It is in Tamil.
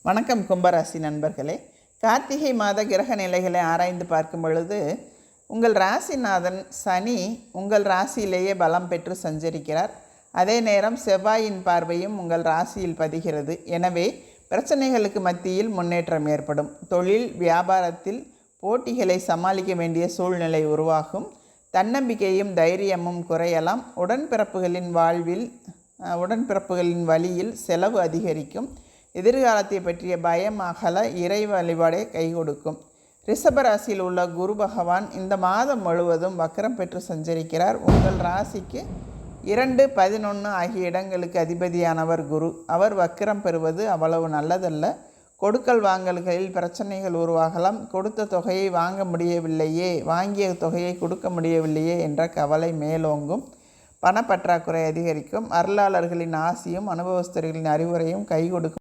வணக்கம் கும்பராசி நண்பர்களே. கார்த்திகை மாத கிரக நிலைகளை ஆராய்ந்து பார்க்கும் பொழுது உங்கள் ராசிநாதன் சனி உங்கள் ராசியிலேயே பலம் பெற்று சஞ்சரிக்கிறார். அதே நேரம் செவ்வாயின் பார்வையும் உங்கள் ராசியில் பதிகிறது. எனவே பிரச்சனைகளுக்கு மத்தியில் முன்னேற்றம் ஏற்படும். தொழில் வியாபாரத்தில் போட்டிகளை சமாளிக்க வேண்டிய சூழ்நிலை உருவாகும். தன்னம்பிக்கையும் தைரியமும் குறையலாம். உடன்பிறப்புகளின் வழியில் செலவு அதிகரிக்கும். எதிர்காலத்தை பற்றிய பயம் அகல இறை வழிபாடே கை கொடுக்கும். ரிஷபராசியில் உள்ள குரு பகவான் இந்த மாதம் முழுவதும் வக்கரம் பெற்று சஞ்சரிக்கிறார். உங்கள் ராசிக்கு 2, 11 ஆகிய இடங்களுக்கு அதிபதியானவர் குரு. அவர் வக்கரம் பெறுவது அவ்வளவு நல்லதல்ல. கொடுக்கல் வாங்கல்களில் பிரச்சனைகள் உருவாகலாம். கொடுத்த தொகையை வாங்கிய தொகையை கொடுக்க முடியவில்லையே என்ற கவலை மேலோங்கும். பணப்பற்றாக்குறை அதிகரிக்கும். அருளாளர்களின் ஆசியும் அனுபவஸ்தர்களின் அறிவுரையும் கை கொடுக்கும்.